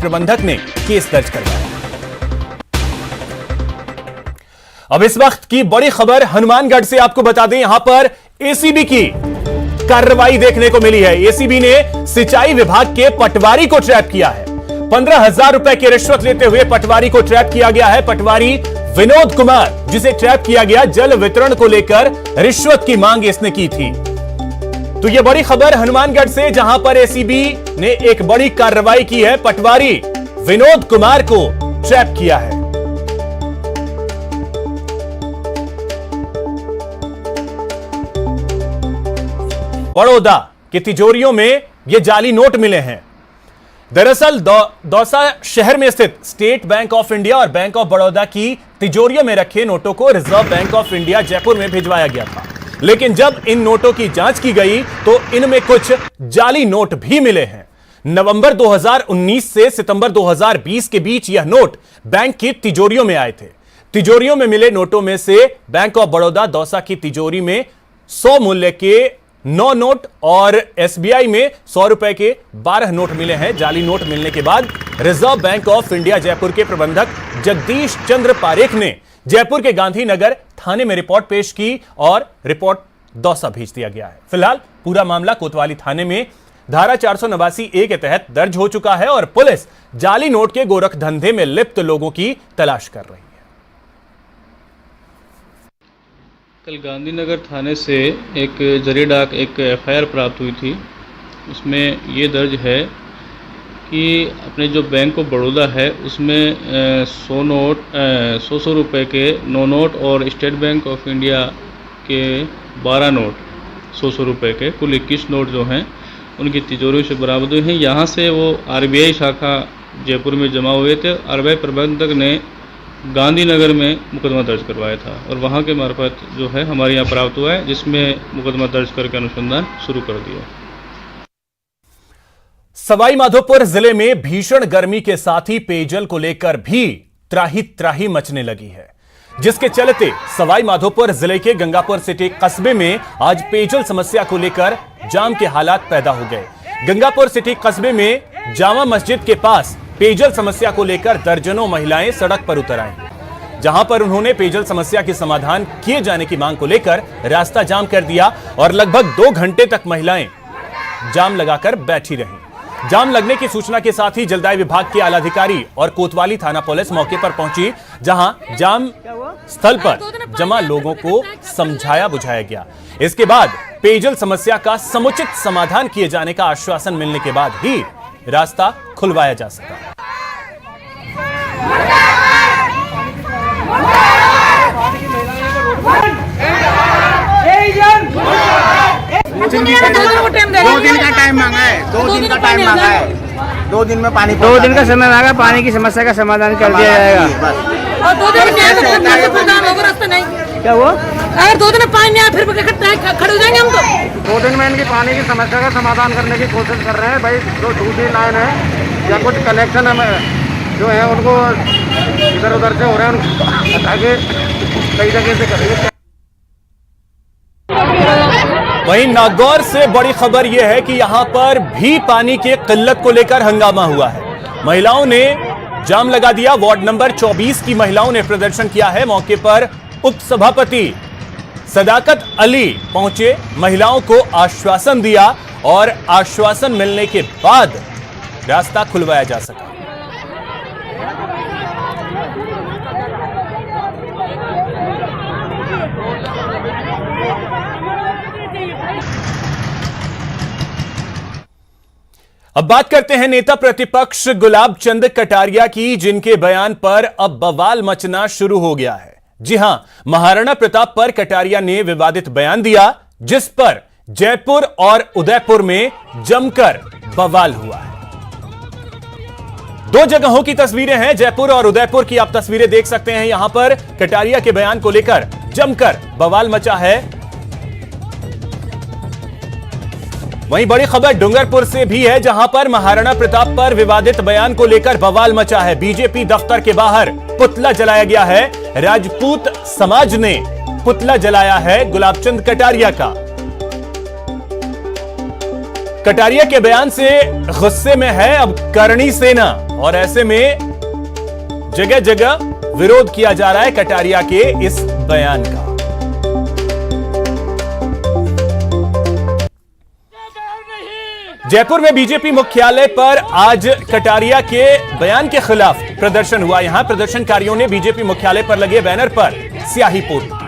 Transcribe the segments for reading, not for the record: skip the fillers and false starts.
प्रबंधक ने केस दर्ज करवाया। अब इस वक्त की बड़ी खबर हनुमानगढ़ से आपको बता दें, यहां पर एसीबी की कार्रवाई देखने को मिली है। एसीबी ने सिंचाई विभाग के पटवारी को ट्रैप किया है। 15,000 रुपए की रिश्वत लेते हुए पटवारी को ट्रैप किया गया है। पटवारी विनोद कुमार, जिसे ट्रैप किया गया, जल वितरण को लेकर रिश्वत की मांग इसने की थी। तो यह बड़ी खबर हनुमानगढ़ से, जहां पर एसीबी ने एक बड़ी कार्रवाई की है। पटवारी विनोद कुमार को ट्रैप किया है। बड़ौदा की तिजोरियों में ये जाली नोट मिले हैं। दरअसल दौसा शहर में स्थित स्टेट बैंक ऑफ इंडिया और बैंक ऑफ बड़ौदा की तिजोरियों में रखे नोटों को reserve bank of India Jaipur में भिजवाया गया था। लेकिन जब इन नोटों की जांच की गई तो इनमें कुछ जाली नोट भी मिले हैं। नवंबर 2019 से सितंबर 2020 के बीच यह नोट बैंक की तिजोरियों में आए थे। तिजोरियों में मिले नोटों में से बैंक ऑफ बड़ौदा दौसा की तिजोरी में 100 मूल्य के 9 नोट और एसबीआई में 100 रुपए के 12 नोट मिले हैं। जाली नोट मिलने के बाद reserve bank of India Jaipur के प्रबंधक जगदीश चंद्र पारेख ने जयपुर के गांधीनगर थाने में रिपोर्ट पेश की और रिपोर्ट दौसा भेज दिया गया है। फिलहाल पूरा मामला कोतवाली थाने में धारा 489A के तहत दर्ज हो चुका है और पुलिस जाली नोट के गोरख धंधे में लिप्त लोगों की तलाश कर रही है। कल गांधीनगर थाने से एक जरिए डाक एक एफआईआर प्राप्त हुई थी। उसमें ये दर्ज है कि अपने जो बैंक ऑफ बड़ौदा है उसमें 100 रुपए के 9 नोट और स्टेट बैंक ऑफ इंडिया के 12 नोट 100 रुपए के कुल 21 नोट जो हैं उनकी तिजोरी से बरामद हुए हैं। यहाँ से वो आरबीआई शाखा जयपुर में जमा हुए थे। आरबीआई प्रबंधक ने गांधीनगर में मुकदमा दर्ज करवाया था और वहां के मार्फत जो है हमारे यहाँ प्राप्त हुआ है, जिसमें मुकदमा दर्ज करके अनुसंधान शुरू कर दिया। सवाई माधोपुर जिले में भीषण गर्मी के साथ ही पेयजल को लेकर भी त्राही त्राही मचने लगी है, जिसके चलते सवाई माधोपुर जिले के गंगापुर सिटी कस्बे में आज पेयजल समस्या को लेकर जाम के हालात पैदा हो गए। गंगापुर सिटी कस्बे में जामा मस्जिद के पास पेयजल समस्या को लेकर दर्जनों महिलाएं सड़क पर उतर आईं, जहां पर उन्होंने पेयजल समस्या के समाधान किए जाने की मांग को लेकर रास्ता जाम कर दिया और लगभग 2 घंटे तक महिलाएं जाम लगाकर बैठी रहीं। जाम लगने की सूचना के साथ ही जलदाय विभाग के आलाधिकारी और कोतवाली थाना पुलिस मौके पर पहुंची, जहां जाम स्थल पर जमा लोगों को समझाया बुझाया गया। इसके बाद पेयजल समस्या का समुचित समाधान किए जाने का आश्वासन मिलने के बाद ही रास्ता खुलवाया जा सका। 2 दिन का टाइम मांगा है, 2 दिन का टाइम मांगा है, 2 दिन में पानी 2 दिन का समय मांगा। पानी की समस्या का समाधान कर दिया जाएगा। और 2 दिन में रास्ता नहीं क्या हुआ? अगर 2 दिन में पानी नहीं आया फिर खड़े हो जाएंगे हम तो। 2 दिन में इनकी पानी की समस्या का समाधान करने की कोशिश कर रहे हैं भाई। जो दूसरी लाइन है या कुछ कनेक्शन जो है उनको इधर उधर से हो रहे हैं, उनको हटा के कई जगह से करेंगे। वहीं नागौर से बड़ी खबर यह है कि यहां पर भी पानी की किल्लत को लेकर हंगामा हुआ है। महिलाओं ने जाम लगा दिया। वार्ड नंबर 24 की महिलाओं ने प्रदर्शन किया है। मौके पर उप सभापति सदाकत अली पहुंचे, महिलाओं को आश्वासन दिया और आश्वासन मिलने के बाद रास्ता खुलवाया जा सका। अब बात करते हैं नेता प्रतिपक्ष गुलाब चंद कटारिया की, जिनके बयान पर अब बवाल मचना शुरू हो गया है। जी हां, महाराणा प्रताप पर कटारिया ने विवादित बयान दिया, जिस पर जयपुर और उदयपुर में जमकर बवाल हुआ है। 2 जगहों की तस्वीरें हैं, जयपुर और उदयपुर की आप तस्वीरें देख सकते हैं। यहां पर कटारिया के बयान को लेकर जमकर बवाल मचा है। वहीं बड़ी खबर डूंगरपुर से भी है, जहां पर महाराणा प्रताप पर विवादित बयान को लेकर बवाल मचा है। बीजेपी दफ्तर के बाहर पुतला जलाया गया है। राजपूत समाज ने पुतला जलाया है गुलाबचंद कटारिया का। कटारिया के बयान से गुस्से में है अब करणी सेना। और ऐसे में जगह जगह विरोध किया जा रहा है कटारिया के इस बयान का। जयपुर में बीजेपी मुख्यालय पर आज कटारिया के बयान के खिलाफ प्रदर्शन हुआ। यहां प्रदर्शनकारियों ने बीजेपी मुख्यालय पर लगे बैनर पर स्याही पोती।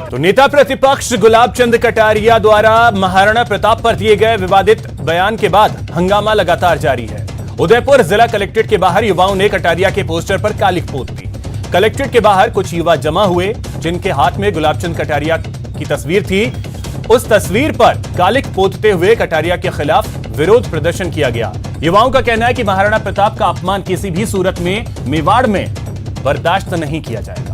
तो नेता प्रतिपक्ष गुलाब चंद कटारिया द्वारा महाराणा प्रताप पर दिए गए विवादित बयान के बाद हंगामा लगातार जारी है। उदयपुर जिला कलेक्ट्रेट के बाहर युवाओं ने कटारिया के पोस्टर पर कालिख पोत दी। कलेक्ट्रेट के बाहर कुछ युवा जमा हुए जिनके हाथ में गुलाब चंद कटारिया की तस्वीर थी। उस तस्वीर पर कालिख पोतते हुए कटारिया के खिलाफ विरोध प्रदर्शन किया गया। युवाओं का कहना है कि महाराणा प्रताप का अपमान किसी भी सूरत में मेवाड़ में बर्दाश्त नहीं किया जाएगा।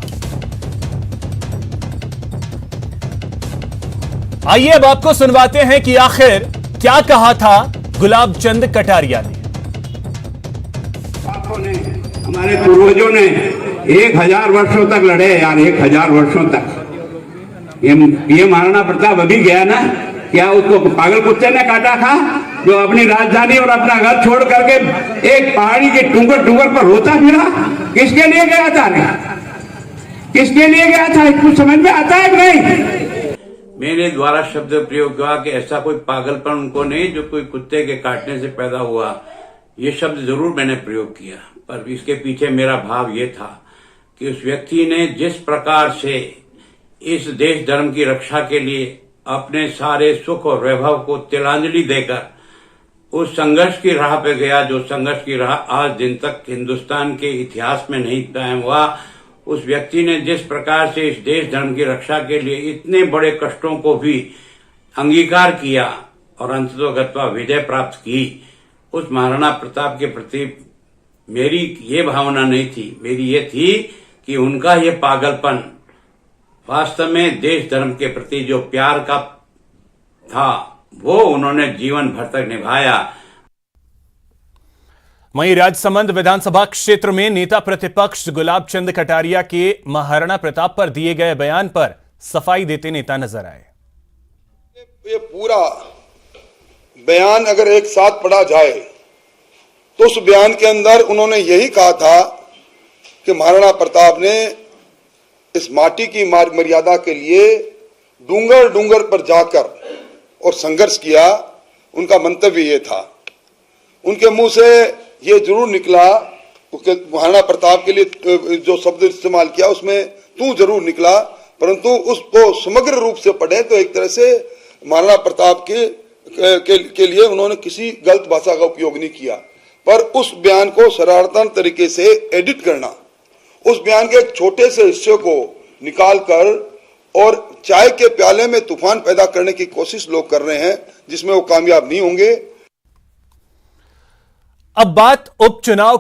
आइए अब आपको सुनवाते हैं कि आखिर क्या कहा था गुलाब चंद कटारिया ने। हमारे पूर्वजों ने 1000 वर्षों तक लड़े यार, 1000 वर्षों तक। ये महाराणा प्रताप अभी गया ना, क्या उसको पागल कुत्ते ने काटा था जो अपनी राजधानी और अपना घर छोड़ करके एक पहाड़ी के टुंगर पर रोता फिरा? किसके लिए गया था? किसके लिए गया था? कुछ समझ में आता है कि नहीं? मेरे द्वारा शब्द प्रयोग हुआ कि ऐसा कोई पागलपन उनको नहीं जो कोई कुत्ते के काटने से पैदा हुआ। ये शब्द जरूर मैंने प्रयोग किया, पर इसके पीछे मेरा भाव ये था कि उस व्यक्ति ने जिस प्रकार से इस देश धर्म की रक्षा के लिए अपने सारे सुख और वैभव को तिलांजलि देकर उस संघर्ष की राह पे गया, जो संघर्ष की राह आज दिन तक हिंदुस्तान के इतिहास में नहीं कायम हुआ। उस व्यक्ति ने जिस प्रकार से इस देश धर्म की रक्षा के लिए इतने बड़े कष्टों को भी अंगीकार किया और अंततोगत्वा विजय प्राप्त की, उस महाराणा प्रताप के प्रति मेरी ये भावना नहीं थी। मेरी ये थी कि उनका ये पागलपन वास्तव में देश धर्म के प्रति जो प्यार का था वो उन्होंने जीवन भर तक निभाया। वहीं राजसमंद विधानसभा क्षेत्र में नेता प्रतिपक्ष गुलाब चंद कटारिया के महाराणा प्रताप पर दिए गए बयान पर सफाई देते नेता नजर आए। ये पूरा बयान अगर एक साथ पढ़ा जाए तो उस बयान के अंदर उन्होंने यही कहा था कि महाराणा प्रताप ने इस माटी की मर्यादा के लिए डूंगर पर जाकर और संघर्ष किया। उनका मंतव्य ये था। उनके मुंह से ये जरूर निकला, महाराणा प्रताप के लिए जो शब्द इस्तेमाल किया उसमें तू जरूर निकला, परंतु उसको समग्र रूप से पढ़े तो एक तरह से महाराणा प्रताप के लिए उन्होंने किसी गलत भाषा का उपयोग नहीं किया। पर उस बयान को शरारतन तरीके से एडिट करना, उस बयान के एक छोटे से हिस्से को निकाल कर और चाय के प्याले में तूफान पैदा करने की कोशिश लोग कर रहे हैं, जिसमें वो कामयाब नहीं होंगे। अब बात उपचुनाव की